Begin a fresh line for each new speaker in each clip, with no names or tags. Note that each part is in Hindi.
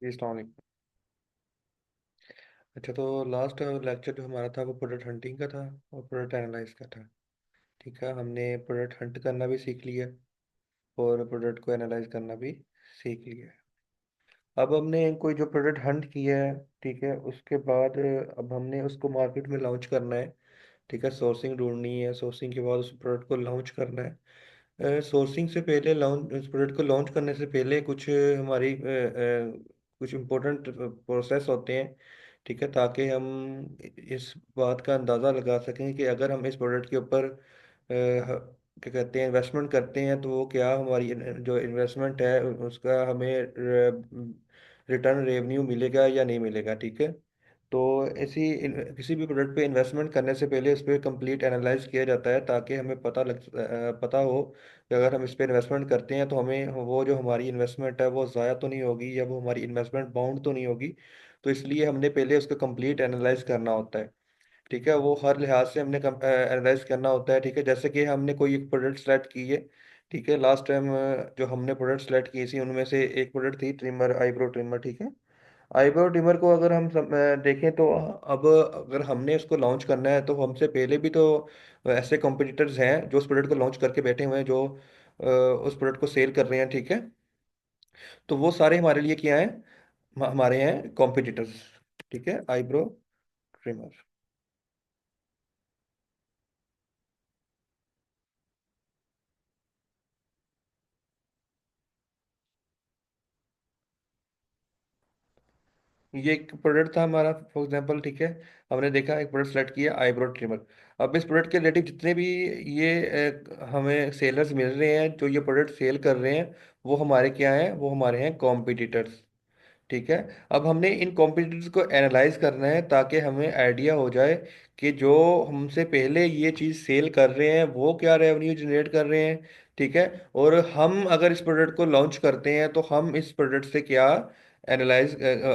जी, अस्सलाम वालेकुम। अच्छा, तो लास्ट लेक्चर जो हमारा था वो प्रोडक्ट हंटिंग का था और प्रोडक्ट एनालाइज का था। ठीक है, हमने प्रोडक्ट हंट करना भी सीख लिया और प्रोडक्ट को एनालाइज करना भी सीख लिया। अब हमने कोई जो प्रोडक्ट हंट किया है, ठीक है, उसके बाद अब हमने उसको मार्केट में लॉन्च करना है। ठीक है, सोर्सिंग ढूंढनी है, सोर्सिंग के बाद उस प्रोडक्ट को लॉन्च करना है। सोर्सिंग से पहले लॉन्च उस प्रोडक्ट को लॉन्च करने से पहले कुछ हमारी कुछ इम्पोर्टेंट प्रोसेस होते हैं। ठीक है, ताकि हम इस बात का अंदाज़ा लगा सकें कि अगर हम इस प्रोडक्ट के ऊपर क्या कहते हैं इन्वेस्टमेंट करते हैं तो वो क्या हमारी जो इन्वेस्टमेंट है उसका हमें रिटर्न रेवेन्यू मिलेगा या नहीं मिलेगा। ठीक है, तो किसी भी प्रोडक्ट पे इन्वेस्टमेंट करने से पहले उस पर कंप्लीट एनालाइज किया जाता है ताकि हमें पता हो कि अगर हम इस पे इन्वेस्टमेंट करते हैं तो हमें वो जो हमारी इन्वेस्टमेंट है वो ज़ाया तो नहीं होगी या वो हमारी इन्वेस्टमेंट बाउंड तो नहीं होगी। तो इसलिए हमने पहले उसको कंप्लीट एनालाइज करना होता है। ठीक है, वो हर लिहाज से हमने एनालाइज करना होता है। ठीक है, जैसे कि हमने कोई एक प्रोडक्ट सेलेक्ट की है। ठीक है, लास्ट टाइम जो हमने प्रोडक्ट सेलेक्ट की थी उनमें से एक प्रोडक्ट थी ट्रिमर, आईब्रो ट्रिमर। ठीक है, आईब्रो ट्रिमर को अगर हम देखें तो अब अगर हमने उसको लॉन्च करना है तो हमसे पहले भी तो ऐसे कॉम्पिटिटर्स हैं जो उस प्रोडक्ट को लॉन्च करके बैठे हुए हैं, जो उस प्रोडक्ट को सेल कर रहे हैं। ठीक है, तो वो सारे हमारे लिए क्या हैं, हमारे हैं कॉम्पिटिटर्स। ठीक है, आईब्रो ट्रिमर। ये एक प्रोडक्ट था हमारा फॉर एग्जांपल। ठीक है, हमने देखा एक प्रोडक्ट सेलेक्ट किया, आईब्रो ट्रिमर। अब इस प्रोडक्ट के रिलेटिव जितने भी ये हमें सेलर्स मिल रहे हैं जो ये प्रोडक्ट सेल कर रहे हैं, वो हमारे क्या हैं, वो हमारे हैं कॉम्पिटिटर्स। ठीक है, अब हमने इन कॉम्पिटिटर्स को एनालाइज करना है ताकि हमें आइडिया हो जाए कि जो हमसे पहले ये चीज़ सेल कर रहे हैं वो क्या रेवेन्यू जनरेट कर रहे हैं। ठीक है, और हम अगर इस प्रोडक्ट को लॉन्च करते हैं तो हम इस प्रोडक्ट से क्या एनालाइज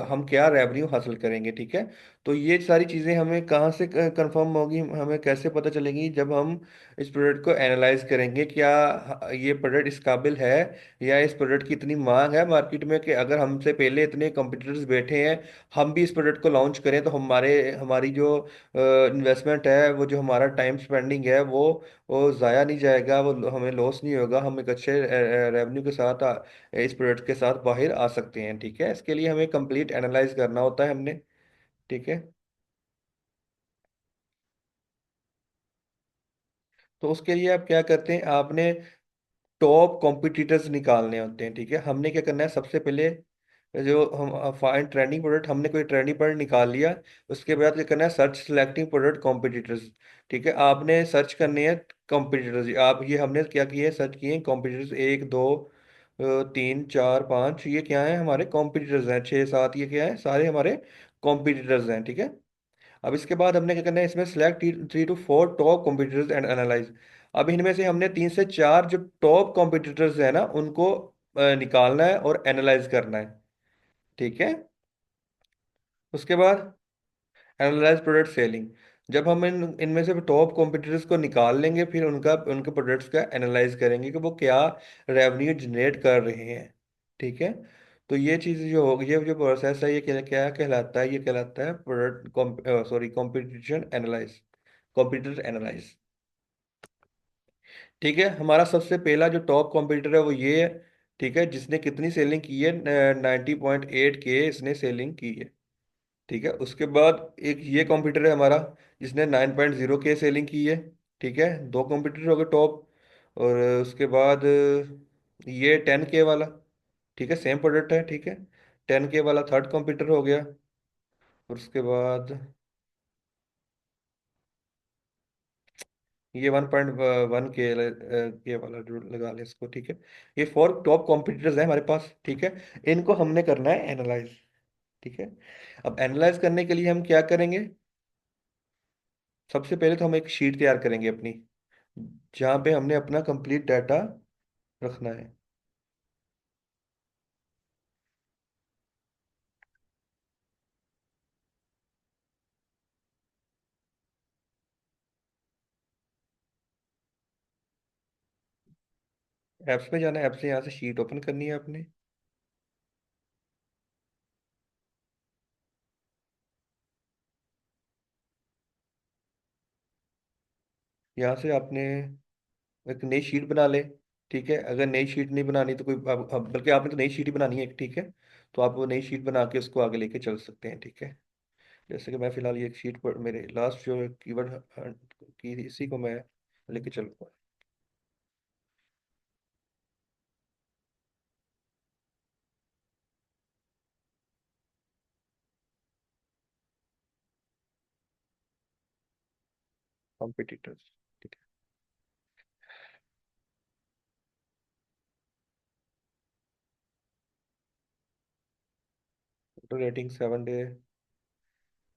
हम क्या रेवेन्यू हासिल करेंगे। ठीक है, तो ये सारी चीज़ें हमें कहाँ से कंफर्म होगी, हमें कैसे पता चलेगी, जब हम इस प्रोडक्ट को एनालाइज करेंगे क्या ये प्रोडक्ट इस काबिल है या इस प्रोडक्ट की इतनी मांग है मार्केट में कि अगर हमसे पहले इतने कंपटीटर्स बैठे हैं, हम भी इस प्रोडक्ट को लॉन्च करें तो हमारी जो इन्वेस्टमेंट है, वो जो हमारा टाइम स्पेंडिंग है वो ज़ाया नहीं जाएगा, वो हमें लॉस नहीं होगा, हम एक अच्छे रेवेन्यू के साथ इस प्रोडक्ट के साथ बाहर आ सकते हैं। ठीक है, इसके लिए हमें कंप्लीट एनालाइज करना होता है हमने। ठीक है, तो उसके लिए आप क्या करते हैं, आपने टॉप कॉम्पिटिटर्स निकालने होते हैं। ठीक है, हमने क्या करना है, सबसे पहले जो हम फाइंड ट्रेंडिंग प्रोडक्ट, हमने कोई ट्रेंडिंग प्रोडक्ट निकाल लिया। उसके बाद क्या करना है, सर्च सिलेक्टिंग प्रोडक्ट कॉम्पिटिटर्स। ठीक है, आपने सर्च करनी है कॉम्पिटिटर्स। आप ये हमने क्या किए हैं, सर्च किए हैं कॉम्पिटिटर्स, एक दो तीन चार पाँच, ये क्या है, हमारे कॉम्पिटिटर्स हैं। छः सात, ये क्या है, सारे हमारे कॉम्पिटिटर्स हैं। ठीक है, अब इसके बाद हमने क्या करना है, इसमें select 3 to 4 top competitors and analyse. अब इनमें से हमने 3 से 4 जो टॉप कॉम्पिटिटर्स हैं ना उनको निकालना है और एनालाइज करना है। ठीक है, उसके बाद एनालाइज प्रोडक्ट सेलिंग। जब हम इनमें से टॉप कॉम्पिटिटर्स को निकाल लेंगे, फिर उनके प्रोडक्ट्स का एनालाइज करेंगे कि वो क्या रेवेन्यू जनरेट कर रहे हैं। ठीक है, तो ये चीज़ जो होगी, ये जो प्रोसेस है, ये क्या कहलाता है, ये कहलाता है product sorry competition analyse, competitor analyse. ठीक है, हमारा सबसे पहला जो टॉप कॉम्पिटिटर है वो ये है। ठीक है, जिसने कितनी सेलिंग की है, 90.8 के इसने सेलिंग की है। ठीक है, उसके बाद एक ये कंप्यूटर है हमारा जिसने 9.0 के सेलिंग की है। ठीक है, दो कंप्यूटर हो गए टॉप। और उसके बाद ये 10 के वाला। ठीक है, सेम प्रोडक्ट है। ठीक है, 10 के वाला थर्ड कंप्यूटर हो गया। और उसके बाद ये 1.1 के वाला जो लगा ले इसको। ठीक है, ये 4 टॉप कॉम्पिटिटर्स हैं हमारे पास। ठीक है, इनको हमने करना है एनालाइज। ठीक है, अब एनालाइज करने के लिए हम क्या करेंगे, सबसे पहले तो हम एक शीट तैयार करेंगे अपनी, जहाँ पे हमने अपना कंप्लीट डाटा रखना है। ऐप्स में जाना है, ऐप से यहाँ से शीट ओपन करनी है आपने। यहाँ से आपने एक नई शीट बना ले। ठीक है, अगर नई शीट नहीं बनानी तो कोई बल्कि आपने तो नई शीट ही बनानी है, ठीक है। तो आप वो नई शीट बना के उसको आगे लेके चल सकते हैं, ठीक है। जैसे कि मैं फिलहाल ये एक शीट पर मेरे लास्ट जो कीवर्ड की थी, इसी को मैं लेके चलूँगा। कॉम्पिटिटर्स, ठीक है। तो रेटिंग 7 डे,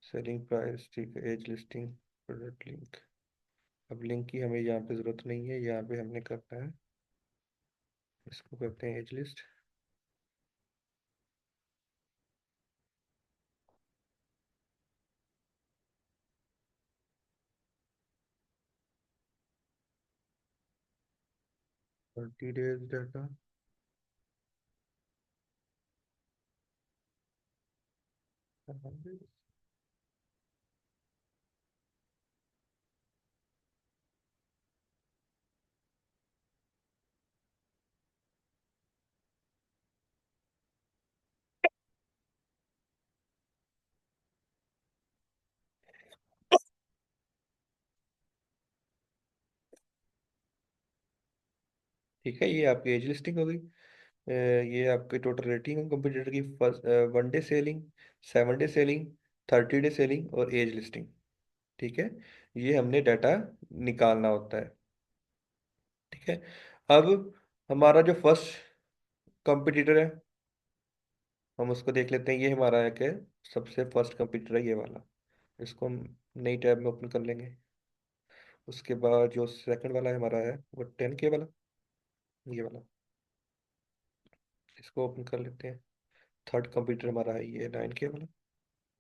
सेलिंग प्राइस, ठीक है, एज लिस्टिंग, प्रोडक्ट लिंक। अब लिंक की हमें यहाँ पे ज़रूरत नहीं है, यहाँ पे हमने करना है, इसको करते हैं एज लिस्ट। 30 days data. ठीक है, ये आपकी एज लिस्टिंग हो गई। ये आपकी टोटल रेटिंग है कंप्यूटर की, first 1 day selling, 7 day selling, 30 day selling और एज लिस्टिंग। ठीक है, ये हमने डाटा निकालना होता है। ठीक है, अब हमारा जो फर्स्ट कंपटीटर है, हम उसको देख लेते हैं। ये हमारा है कि सबसे फर्स्ट कंपटीटर है ये वाला, इसको हम नई टैब में ओपन कर लेंगे। उसके बाद जो सेकंड वाला हमारा है वो 10K वाला, ये वाला, इसको ओपन कर लेते हैं। थर्ड कंप्यूटर हमारा है ये 9K वाला,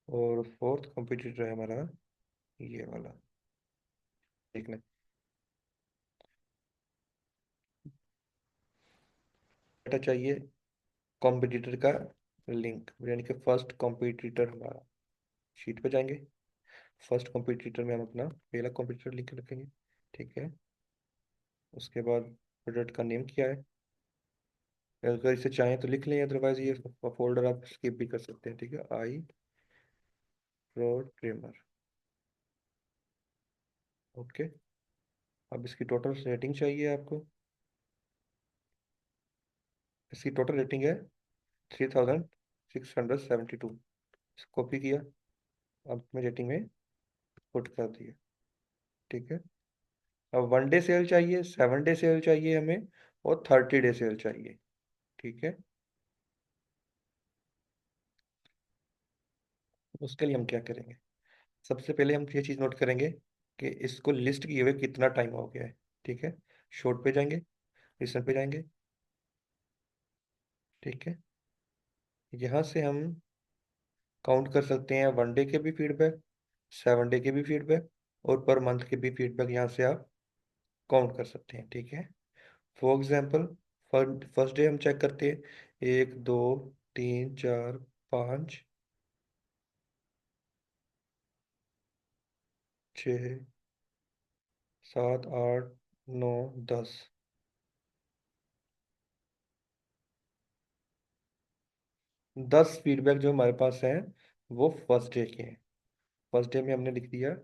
और फोर्थ कंप्यूटर है हमारा ये वाला। ठीक है, डाटा चाहिए कॉम्पिटिटर का लिंक, यानी कि फर्स्ट कॉम्पिटिटर हमारा। शीट पे जाएंगे, फर्स्ट कॉम्पिटिटर में हम अपना पहला कॉम्पिटिटर लिंक रखेंगे। ठीक है, उसके बाद प्रोडक्ट का नेम क्या है, अगर इसे चाहें तो लिख लें, अदरवाइज ये फोल्डर आप स्किप भी कर सकते हैं। ठीक है, आई प्रो ट्रिमर। ओके, अब इसकी टोटल रेटिंग चाहिए आपको। इसकी टोटल रेटिंग है 3672। कॉपी किया, अब मैं रेटिंग में पुट कर दिया। ठीक है, अब 1 डे सेल चाहिए, 7 डे सेल चाहिए हमें, और 30 डे सेल चाहिए। ठीक है, उसके लिए हम क्या करेंगे, सबसे पहले हम ये चीज़ नोट करेंगे कि इसको लिस्ट किए हुए कितना टाइम हो गया है। ठीक है, शॉर्ट पे जाएंगे, लिस्ट पे जाएंगे। ठीक है, यहाँ से हम काउंट कर सकते हैं 1 डे के भी फीडबैक, 7 डे के भी फीडबैक, और पर मंथ के भी फीडबैक यहाँ से आप काउंट कर सकते हैं। ठीक है, फॉर एग्जाम्पल फर्स्ट डे हम चेक करते हैं, 1 2 3 4 5 6 7 8 9 10। 10 फीडबैक जो हमारे पास हैं वो फर्स्ट डे के हैं। फर्स्ट डे में हमने लिख दिया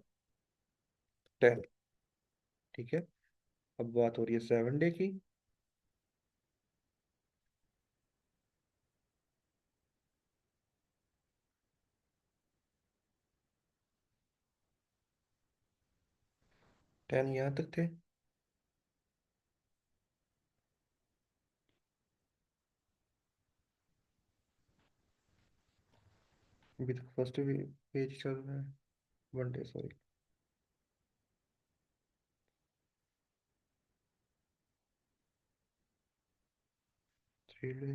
10। ठीक है, अब बात हो रही है 7 डे की। 10 यहाँ तक थे। अभी तक फर्स्ट पेज चल रहा है, 1 डे सॉरी। 3 डे,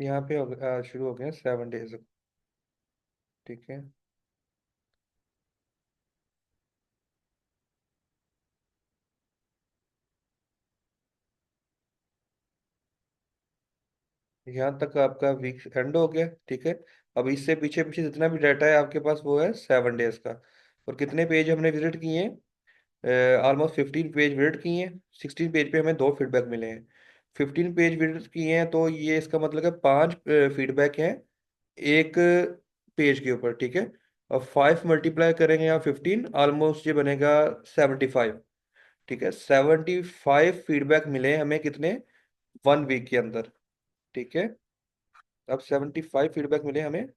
यहाँ पे शुरू हो गए 7 डेज। ठीक है। यहाँ तक आपका वीक एंड हो गया। ठीक है। अब इससे पीछे पीछे जितना भी डाटा है आपके पास वो है 7 डेज का। और कितने पेज हमने विजिट किए हैं? ऑलमोस्ट 15 पेज विजिट किए हैं। 16 पेज पे हमें 2 फीडबैक मिले हैं। 15 पेज विजिट किए हैं तो ये इसका मतलब है 5 फीडबैक हैं एक पेज के ऊपर। ठीक है। और 5 मल्टीप्लाई करेंगे या 15, ऑलमोस्ट ये बनेगा 75। ठीक है। 75 फीडबैक मिले हमें कितने 1 वीक के अंदर। ठीक है। अब 75 फीडबैक मिले हमें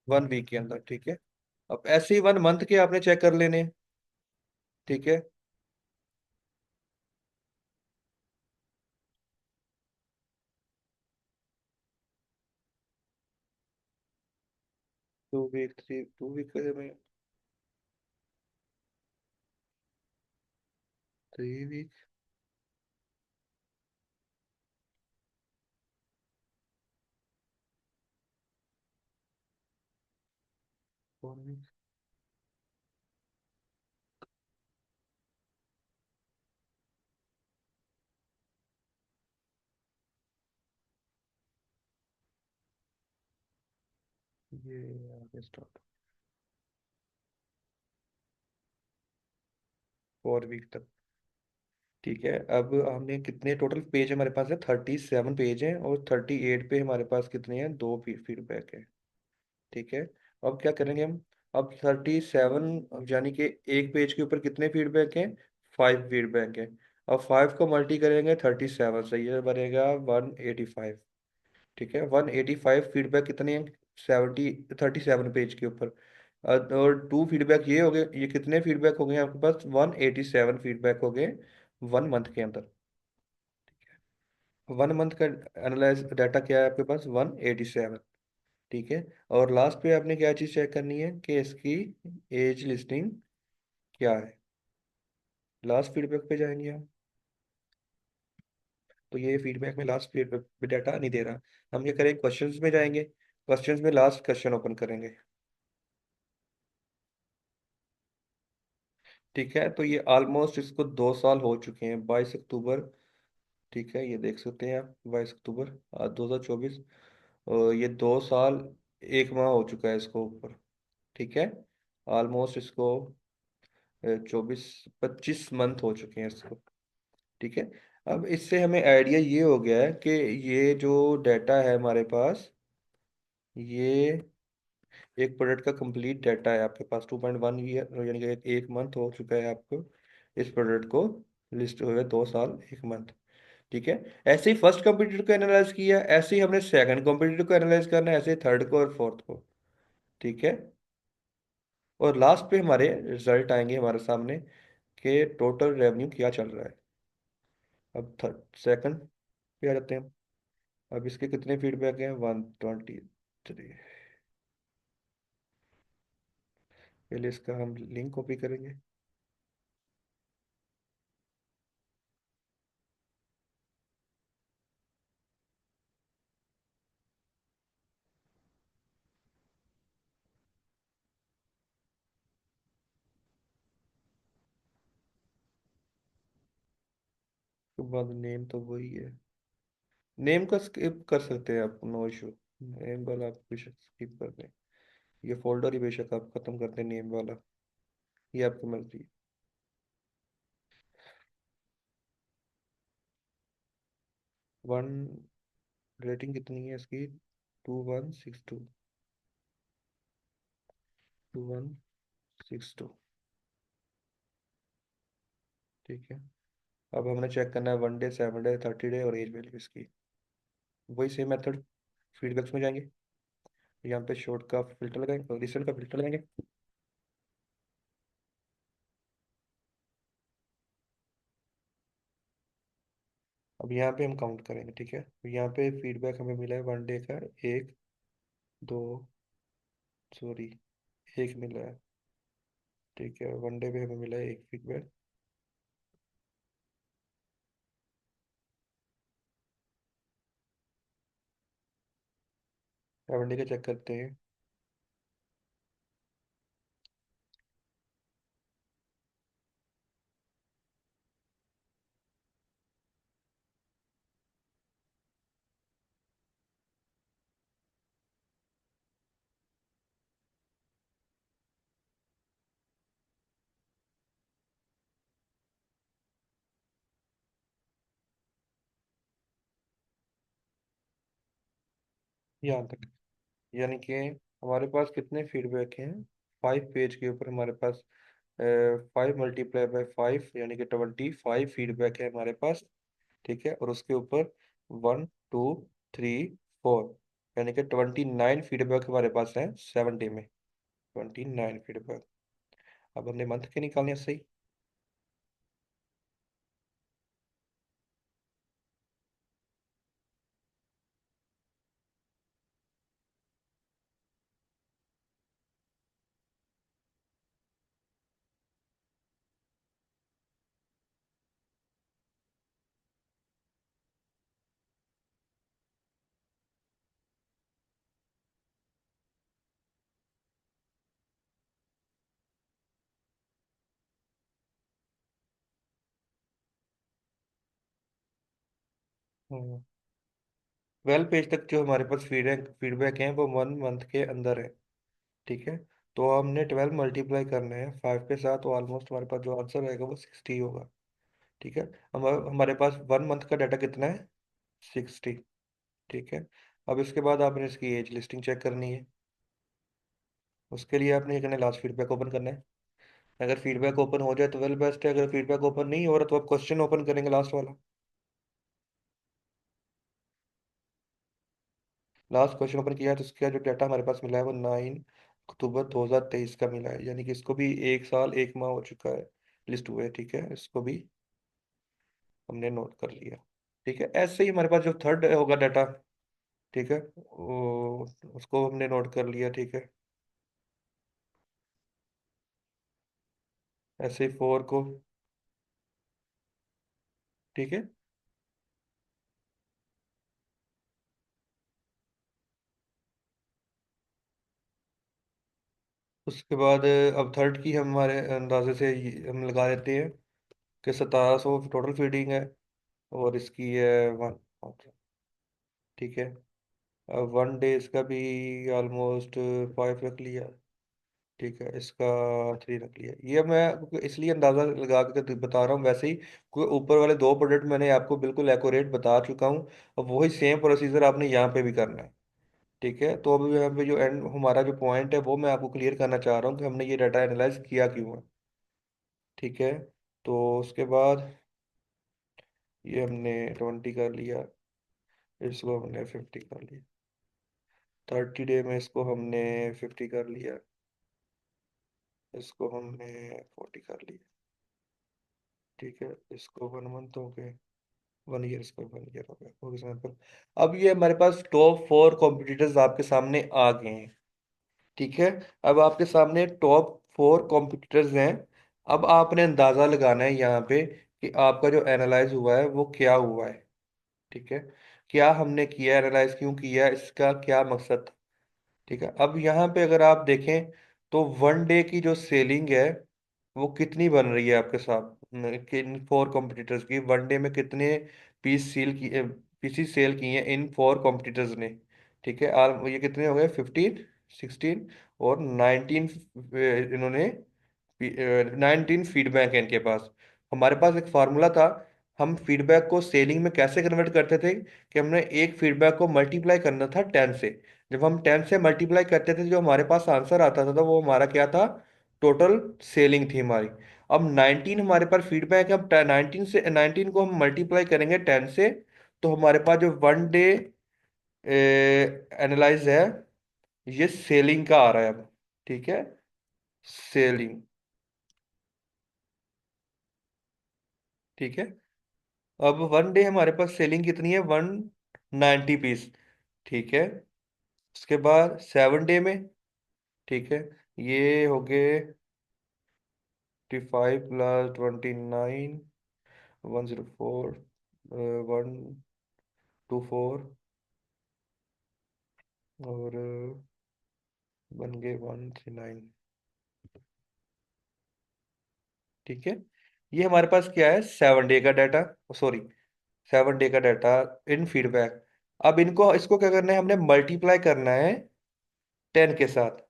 1 वीक के अंदर। ठीक है। अब ऐसे ही 1 मंथ के आपने चेक कर लेने हैं। ठीक है। 2 वीक 2 वीक में 3 वीक 4 वीक। ये आगे स्टार्ट 4 वीक तक। ठीक है। अब हमने कितने टोटल पेज हमारे पास है? 37 पेज हैं और 38 पे हमारे पास कितने हैं? 2 फीडबैक है। ठीक है। अब क्या करेंगे हम? अब 37 यानी कि एक पेज के ऊपर कितने फीडबैक हैं? 5 फीडबैक हैं। अब 5 को मल्टी करेंगे 37 से, ये बनेगा 185। ठीक है। 185 फीडबैक कितने हैं? 37 पेज के ऊपर। और 2 फीडबैक ये हो गए। ये कितने फीडबैक हो गए आपके पास? 187 फीडबैक हो गए 1 मंथ के अंदर। 1 मंथ का एनालाइज डाटा क्या है आपके पास? 187। ठीक है। और लास्ट पे आपने क्या चीज़ चेक करनी है कि इसकी एज लिस्टिंग क्या है। लास्ट फीडबैक पे जाएंगे हम। तो ये फीडबैक में लास्ट फीडबैक पे डाटा नहीं दे रहा। हम ये करें, क्वेश्चंस में जाएंगे, क्वेश्चंस में लास्ट क्वेश्चन ओपन करेंगे। ठीक है। तो ये ऑलमोस्ट इसको 2 साल हो चुके हैं, 22 अक्टूबर। ठीक है, ये देख सकते हैं आप, 22 अक्टूबर आज 2024। और ये 2 साल 1 माह हो चुका है इसको ऊपर। ठीक है। ऑलमोस्ट इसको 24 25 मंथ हो चुके हैं इसको। ठीक है। अब इससे हमें आइडिया ये हो गया है कि ये जो डाटा है हमारे पास, ये एक प्रोडक्ट का कंप्लीट डाटा है आपके पास। 2.1 ईयर यानी कि एक मंथ हो चुका है आपको इस प्रोडक्ट को लिस्ट हुए 2 साल 1 मंथ। ठीक है। ऐसे ही फर्स्ट कॉम्पिटिटर को एनालाइज किया, ऐसे ही हमने सेकंड कॉम्पिटिटर को एनालाइज करना है, ऐसे ही थर्ड को और फोर्थ को। ठीक है। और लास्ट पे हमारे रिजल्ट आएंगे हमारे सामने कि टोटल रेवेन्यू क्या चल रहा है। अब थर्ड सेकंड पे आ जाते हैं। अब इसके कितने फीडबैक हैं? 123। पहले इसका हम लिंक कॉपी करेंगे। उसके बाद नेम तो वही है। नेम का स्किप कर सकते हैं आप, नो इशू। नेम वाला आप बेशक स्किप कर दें। ये फोल्डर ही बेशक आप खत्म कर दें, नेम वाला। ये आपकी मर्जी है। वन रेटिंग कितनी है इसकी? 2162। 2162। ठीक है। अब हमने चेक करना है 1 डे, 7 डे, 30 डे और एज वैल्यू इसकी। वही सेम मेथड, फीडबैक्स में जाएंगे, यहाँ पे शॉर्ट का फिल्टर लगाएंगे, रिसेंट का फिल्टर लगाएंगे। अब यहाँ पे हम काउंट करेंगे। ठीक है। यहाँ पे फीडबैक हमें मिला है 1 डे का एक, दो, सॉरी, एक मिला है। ठीक है। 1 डे पे हमें मिला है एक फीडबैक। सेवेंटी का चेक करते हैं। यहाँ तक, यानी कि हमारे पास कितने फीडबैक हैं? 5 पेज के ऊपर हमारे पास 5 × 5 यानी कि 25 फीडबैक है हमारे पास। ठीक है, और उसके ऊपर 1 2 3 4 यानी कि 29 फीडबैक हमारे पास है 70 में। 29 फीडबैक। अब हमने मंथ के निकालने हैं, सही। हम्म। 12 पेज तक जो हमारे पास फीडबैक है वो 1 मंथ के अंदर है। ठीक है, तो हमने 12 मल्टीप्लाई करना है 5 के साथ, तो ऑलमोस्ट हमारे पास जो आंसर रहेगा वो 60 होगा। ठीक है, हमारे पास 1 मंथ का डाटा कितना है? 60। ठीक है, अब इसके बाद आपने इसकी एज लिस्टिंग चेक करनी है। उसके लिए आपने ये करना है, लास्ट फीडबैक ओपन करना है। अगर फीडबैक ओपन हो जाए तो वेल बेस्ट है, अगर फीडबैक ओपन नहीं हो रहा तो आप क्वेश्चन ओपन करेंगे लास्ट वाला। लास्ट क्वेश्चन ओपन किया है तो उसका जो डाटा हमारे पास मिला है वो 9 अक्टूबर 2023 का मिला है, यानी कि इसको भी 1 साल 1 माह हो चुका है लिस्ट हुए। ठीक है, इसको भी हमने नोट कर लिया। ठीक है, ऐसे ही हमारे पास जो थर्ड होगा डाटा, ठीक है, वो उसको हमने नोट कर लिया। ठीक है, ऐसे ही फोर को। ठीक है, उसके बाद अब थर्ड की हमारे अंदाजे से हम लगा देते हैं कि 1700 टोटल फीडिंग है, और इसकी है वन। ठीक है, अब 1 डेज का भी ऑलमोस्ट 5 रख लिया। ठीक है, इसका 3 रख लिया। ये मैं आपको इसलिए अंदाजा लगा के बता रहा हूँ, वैसे ही कोई ऊपर वाले 2 प्रोडक्ट मैंने आपको बिल्कुल एक्यूरेट बता चुका हूँ। अब वही सेम प्रोसीजर आपने यहाँ पे भी करना है। ठीक है, तो अभी यहाँ पे जो एंड हमारा जो पॉइंट है वो मैं आपको क्लियर करना चाह रहा हूँ कि हमने ये डाटा एनालाइज किया क्यों है। ठीक है, तो उसके बाद ये हमने 20 कर लिया, इसको हमने 50 कर लिया। 30 डे में इसको हमने 50 कर लिया, इसको हमने 40 कर लिया। ठीक है, इसको 1 मंथ हो गए, 1 ईयर, इसको 1 ईयर हो गया फॉर एग्जाम्पल। अब ये हमारे पास टॉप 4 कॉम्पिटिटर्स आपके सामने आ गए हैं। ठीक है, अब आपके सामने टॉप 4 कॉम्पिटिटर्स हैं। अब आपने अंदाजा लगाना है यहाँ पे कि आपका जो एनालाइज हुआ है वो क्या हुआ है। ठीक है, क्या हमने किया, एनालाइज क्यों किया, इसका क्या मकसद था। ठीक है, अब यहाँ पे अगर आप देखें तो 1 डे की जो सेलिंग है वो कितनी बन रही है आपके साथ, किन 4 कॉम्पिटिटर्स की 1 डे में कितने पीस सेल की पीसीस सेल किए हैं इन 4 कॉम्पिटिटर्स ने। ठीक है, ये कितने हो गए? 15, 16 और 19। इन्होंने 19 फीडबैक है इनके पास। हमारे पास एक फार्मूला था, हम फीडबैक को सेलिंग में कैसे कन्वर्ट करते थे कि हमने एक फीडबैक को मल्टीप्लाई करना था 10 से। जब हम 10 से मल्टीप्लाई करते थे जो हमारे पास आंसर आता था तो वो हमारा क्या था? टोटल सेलिंग थी हमारी। अब 19 हमारे पास फीडबैक है, अब 19 से 19 को हम मल्टीप्लाई करेंगे 10 से, तो हमारे पास जो 1 डे एनालाइज है ये सेलिंग का आ रहा है अब। ठीक है, सेलिंग। ठीक है, अब 1 डे हमारे पास सेलिंग कितनी है? 190 पीस। ठीक है, उसके बाद 7 डे में, ठीक है, ये हो गए 55 + 29, 104, 124, और बन गए 139। ठीक है, ये हमारे पास क्या है, 7 डे का डाटा, सॉरी 7 डे का डाटा इन फीडबैक। अब इनको इसको क्या करना है, हमने मल्टीप्लाई करना है 10 के साथ।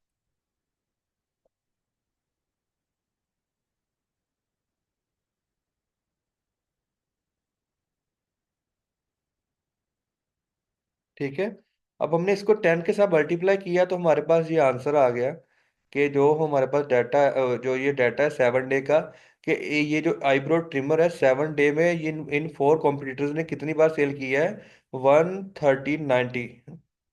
ठीक है, अब हमने इसको 10 के साथ मल्टीप्लाई किया तो हमारे पास ये आंसर आ गया कि जो हमारे पास डाटा, जो ये डाटा है 7 डे का, कि ये जो आईब्रो ट्रिमर है 7 डे में इन इन 4 कॉम्पिटिटर्स ने कितनी बार सेल किया है, 1390।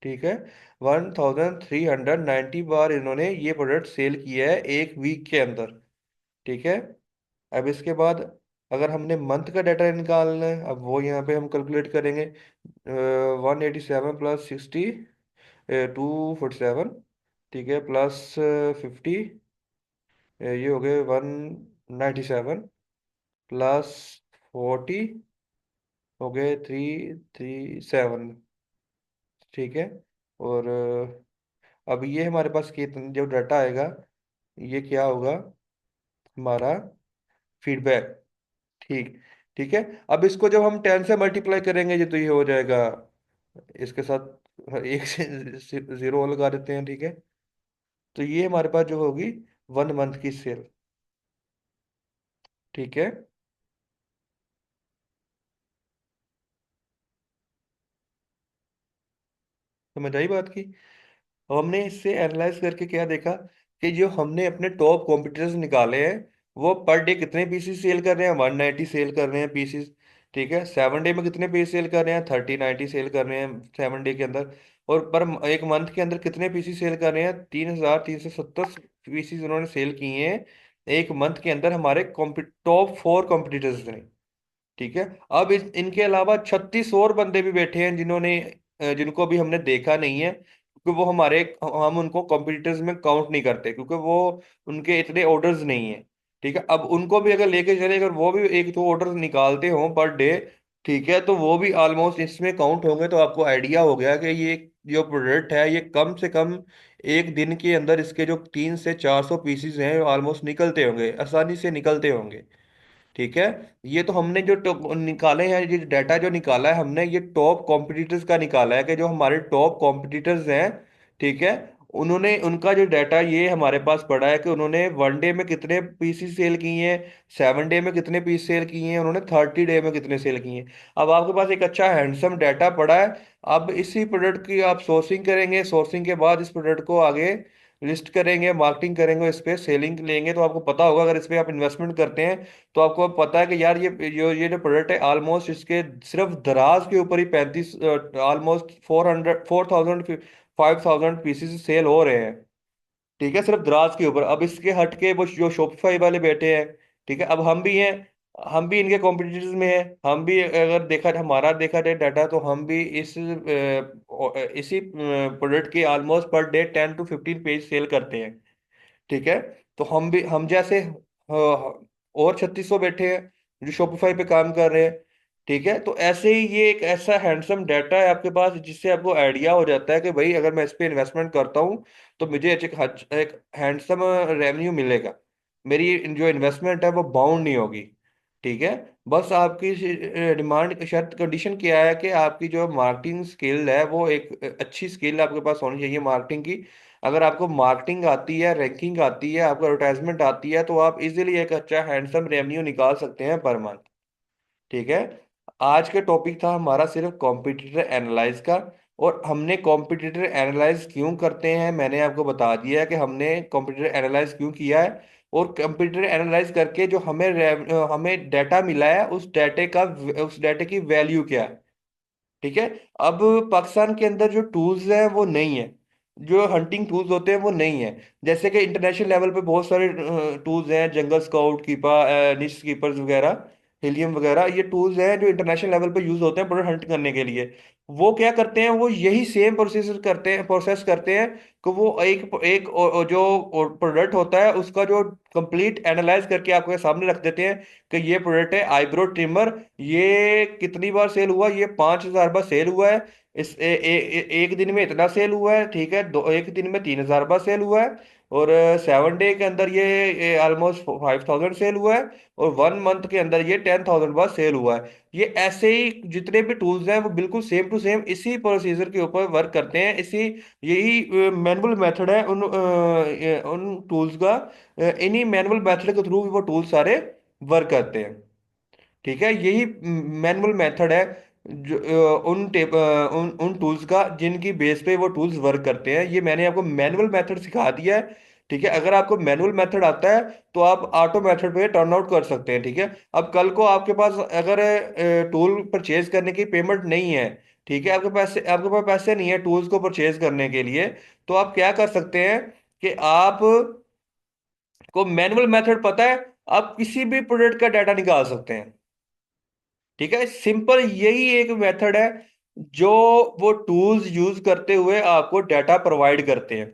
ठीक है, 1390 बार इन्होंने ये प्रोडक्ट सेल किया है एक वीक के अंदर। ठीक है, अब इसके बाद अगर हमने मंथ का डाटा निकालना है, अब वो यहाँ पे हम कैलकुलेट करेंगे। 187 + 60, 247। ठीक है, प्लस 50, ये हो गए 197, प्लस 40 हो गए 337। ठीक है, और अब ये हमारे पास जो डाटा आएगा, ये क्या होगा, हमारा फीडबैक। ठीक, ठीक है। अब इसको जब हम 10 से मल्टीप्लाई करेंगे ये तो ये हो जाएगा, इसके साथ एक से जीरो लगा देते हैं। ठीक है, तो ये हमारे पास जो होगी 1 मंथ की सेल। ठीक है, समझ आई बात की। अब हमने इससे एनालाइज करके क्या देखा कि जो हमने अपने टॉप कॉम्पिटिटर्स निकाले हैं वो पर डे कितने पीसीस सेल कर रहे हैं, 190 सेल कर रहे हैं पीसीस। ठीक है, 7 डे में कितने पीस सेल कर रहे हैं, 3090 सेल कर रहे हैं 7 डे के अंदर। और पर एक मंथ के अंदर कितने पीसीस सेल कर रहे हैं, 3370 पीसीस उन्होंने सेल किए हैं एक मंथ के अंदर हमारे टॉप 4 कॉम्पिटिटर्स ने। ठीक है, अब इनके अलावा 36 और बंदे भी बैठे हैं जिन्होंने जिनको भी हमने देखा नहीं है, क्योंकि वो हमारे, हम उनको कॉम्पिटिटर्स में काउंट नहीं करते क्योंकि वो उनके इतने ऑर्डर्स नहीं है। ठीक है, अब उनको भी अगर लेके चले, अगर वो भी एक दो ऑर्डर निकालते हो पर डे, ठीक है, तो वो भी ऑलमोस्ट इसमें काउंट होंगे। तो आपको आइडिया हो गया कि ये जो प्रोडक्ट है ये कम से कम एक दिन के अंदर इसके जो 300 से 400 पीसीज हैं ऑलमोस्ट निकलते होंगे, आसानी से निकलते होंगे। ठीक है, ये तो हमने जो निकाले हैं, ये डाटा जो निकाला है हमने, ये टॉप कॉम्पिटिटर्स का निकाला है कि जो हमारे टॉप कॉम्पिटिटर्स हैं, ठीक है, उन्होंने उनका जो डाटा ये हमारे पास पड़ा है कि उन्होंने 1 डे में कितने पीसीस सेल किए हैं, 7 डे में कितने पीस सेल किए हैं, उन्होंने 30 डे में कितने सेल किए हैं। अब आपके पास एक अच्छा हैंडसम डाटा पड़ा है। अब इसी प्रोडक्ट की आप सोर्सिंग करेंगे, सोर्सिंग के बाद इस प्रोडक्ट को आगे लिस्ट करेंगे, मार्केटिंग करेंगे, इस पे सेलिंग लेंगे, तो आपको पता होगा अगर इस पे आप इन्वेस्टमेंट करते हैं तो आपको अब पता है कि यार ये जो प्रोडक्ट है ऑलमोस्ट इसके सिर्फ दराज के ऊपर ही 35, ऑलमोस्ट 400 4,000 5,000 पीसेस सेल हो रहे हैं। ठीक है, सिर्फ दराज के ऊपर। अब इसके हट के वो जो शॉपिफाई वाले बैठे हैं, ठीक है, अब हम भी हैं, हम भी इनके कॉम्पिटिटर्स में हैं। हम भी अगर देखा, हमारा देखा जाए डाटा, तो हम भी इसी प्रोडक्ट के almost per day 10 to 15 page cell करते हैं। ठीक है, तो हम भी, हम जैसे और 3600 बैठे हैं जो शॉपिफाई पे काम कर रहे हैं। ठीक है, तो ऐसे ही ये एक ऐसा हैंडसम डाटा है आपके पास जिससे आपको आइडिया हो जाता है कि भाई अगर मैं इस पे इन्वेस्टमेंट करता हूँ तो मुझे एक हैंडसम रेवेन्यू मिलेगा, मेरी जो इन्वेस्टमेंट है वो बाउंड नहीं होगी। ठीक है, बस आपकी डिमांड शर्त कंडीशन क्या है कि आपकी जो मार्केटिंग स्किल है वो एक अच्छी स्किल आपके पास होनी चाहिए मार्केटिंग की। अगर आपको मार्केटिंग आती है, रैंकिंग आती है, आपको एडवर्टाइजमेंट आती है, तो आप इजीली एक अच्छा हैंडसम रेवेन्यू निकाल सकते हैं पर मंथ। ठीक है, आज का टॉपिक था हमारा सिर्फ कॉम्पिटिटर एनालाइज का। और हमने कॉम्पिटिटर एनालाइज क्यों करते हैं मैंने आपको बता दिया है कि हमने कॉम्पिटिटर एनालाइज क्यों किया है। और कंप्यूटर एनालाइज करके जो हमें डाटा मिला है उस डाटे की वैल्यू क्या है। ठीक है, अब पाकिस्तान के अंदर जो टूल्स हैं वो नहीं है, जो हंटिंग टूल्स होते हैं वो नहीं है। जैसे कि इंटरनेशनल लेवल पे बहुत सारे टूल्स हैं, जंगल स्काउट कीपर, निश कीपर्स वगैरह, हिलियम वगैरह, ये टूल्स हैं जो इंटरनेशनल लेवल पे यूज होते हैं प्रोडक्ट हंट करने के लिए। वो क्या करते हैं, वो यही सेम प्रोसेस करते हैं कि वो एक एक जो प्रोडक्ट होता है उसका जो कंप्लीट एनालाइज करके आपके सामने रख देते हैं कि ये प्रोडक्ट है आईब्रो ट्रिमर। ये कितनी बार सेल हुआ, ये 5,000 बार सेल हुआ है। एक दिन में इतना सेल हुआ है, ठीक है, एक दिन में 3,000 बार सेल हुआ है। और 7 डे के अंदर ये ऑलमोस्ट 5,000 सेल हुआ है। और 1 मंथ के अंदर ये 10,000 बार सेल हुआ है। ये ऐसे ही जितने भी टूल्स हैं वो बिल्कुल सेम टू सेम इसी प्रोसीजर के ऊपर वर्क करते हैं। इसी यही मैनुअल मेथड है उन टूल्स का। इन्हीं मैनुअल मेथड के थ्रू वो टूल्स सारे वर्क करते हैं। ठीक है, यही मैनुअल मेथड है जो उन टूल्स का जिनकी बेस पे वो टूल्स वर्क करते हैं। ये मैंने आपको मैनुअल मेथड सिखा दिया है। ठीक है, अगर आपको मैनुअल मेथड आता है तो आप ऑटो मेथड पे टर्न आउट कर सकते हैं। ठीक है, अब कल को आपके पास अगर टूल परचेज करने की पेमेंट नहीं है, ठीक है, आपके पास पैसे नहीं है टूल्स को परचेज करने के लिए, तो आप क्या कर सकते हैं कि आप को मैनुअल मेथड पता है, आप किसी भी प्रोडक्ट का डाटा निकाल सकते हैं। ठीक है, सिंपल यही एक मेथड है जो वो टूल्स यूज करते हुए आपको डाटा प्रोवाइड करते हैं।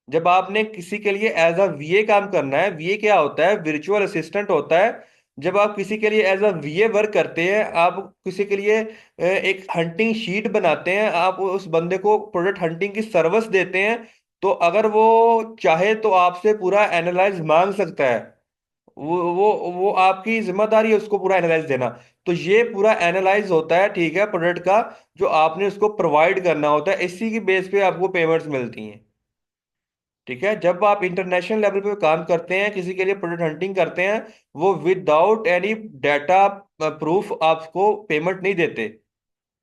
जब आपने किसी के लिए एज अ वीए काम करना है, वीए क्या होता है, वर्चुअल असिस्टेंट होता है। जब आप किसी के लिए एज अ वीए वर्क करते हैं, आप किसी के लिए एक हंटिंग शीट बनाते हैं, आप उस बंदे को प्रोडक्ट हंटिंग की सर्विस देते हैं, तो अगर वो चाहे तो आपसे पूरा एनालाइज मांग सकता है। वो आपकी जिम्मेदारी है उसको पूरा एनालाइज देना। तो ये पूरा एनालाइज होता है, ठीक है, प्रोडक्ट का, जो आपने उसको प्रोवाइड करना होता है, इसी की बेस पे आपको पेमेंट्स मिलती हैं। ठीक है, जब आप इंटरनेशनल लेवल पे काम करते हैं, किसी के लिए प्रोडक्ट हंटिंग करते हैं, वो विदाउट एनी डाटा प्रूफ आपको पेमेंट नहीं देते।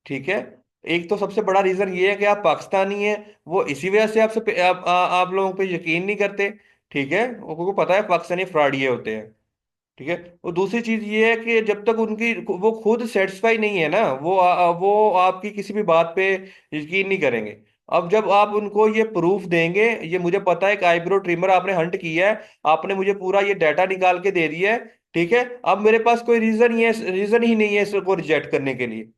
ठीक है, एक तो सबसे बड़ा रीजन ये है कि आप पाकिस्तानी हैं, वो इसी वजह से आप लोगों पे यकीन नहीं करते। ठीक है, उनको पता है पाकिस्तानी फ्रॉडिये होते हैं। ठीक है, और दूसरी चीज ये है कि जब तक उनकी वो खुद सेटिस्फाई नहीं है ना, वो आपकी किसी भी बात पे यकीन नहीं करेंगे। अब जब आप उनको ये प्रूफ देंगे, ये मुझे पता है कि आईब्रो ट्रिमर आपने हंट किया है, आपने मुझे पूरा ये डाटा निकाल के दे दिया है, ठीक है, अब मेरे पास कोई रीजन ही नहीं है इसको रिजेक्ट करने के लिए।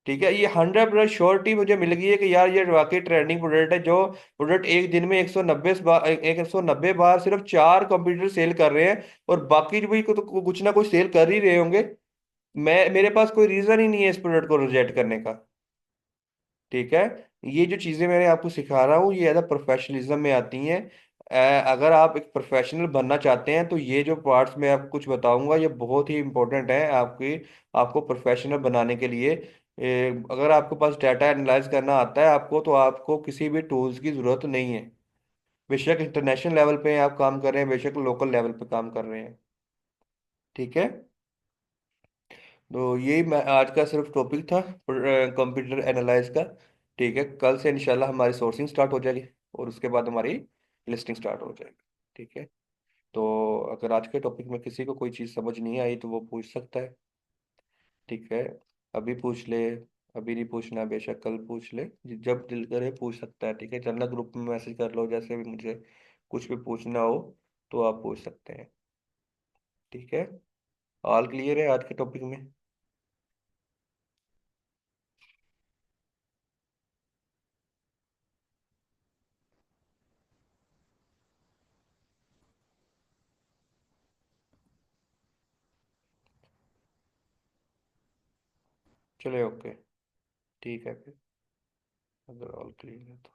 ठीक है, ये 100% श्योरिटी मुझे मिल गई है कि यार ये वाकई ट्रेंडिंग प्रोडक्ट है। जो प्रोडक्ट एक दिन में 190 बार सिर्फ 4 कंप्यूटर सेल कर रहे हैं, और बाकी भी तो कुछ ना कुछ सेल कर ही रहे होंगे। मेरे पास कोई रीजन ही नहीं है इस प्रोडक्ट को रिजेक्ट करने का। ठीक है, ये जो चीजें मैंने आपको सिखा रहा हूँ ये एज अ प्रोफेशनलिज्म में आती हैं। अगर आप एक प्रोफेशनल बनना चाहते हैं तो ये जो पार्ट्स मैं आपको कुछ बताऊंगा ये बहुत ही इंपॉर्टेंट है आपको प्रोफेशनल बनाने के लिए। अगर आपके पास डाटा एनालाइज करना आता है आपको, तो आपको किसी भी टूल्स की जरूरत नहीं है। बेशक इंटरनेशनल लेवल पे आप काम कर रहे हैं, बेशक लोकल लेवल पे काम कर रहे हैं। ठीक है, तो यही मैं आज का सिर्फ टॉपिक था कंप्यूटर एनालाइज का। ठीक है, कल से इंशाल्लाह हमारी सोर्सिंग स्टार्ट हो जाएगी, और उसके बाद हमारी लिस्टिंग स्टार्ट हो जाएगी। ठीक है, तो अगर आज के टॉपिक में किसी को कोई चीज़ समझ नहीं आई तो वो पूछ सकता है। ठीक है, अभी पूछ ले, अभी नहीं पूछना, बेशक कल पूछ ले, जब दिल करे पूछ सकता है। ठीक है, चलना ग्रुप में मैसेज कर लो, जैसे भी मुझे कुछ भी पूछना हो तो आप पूछ सकते हैं। ठीक है, ऑल क्लियर है आज के टॉपिक में। चले, ओके, ठीक है फिर, अगर ऑल क्लियर है तो।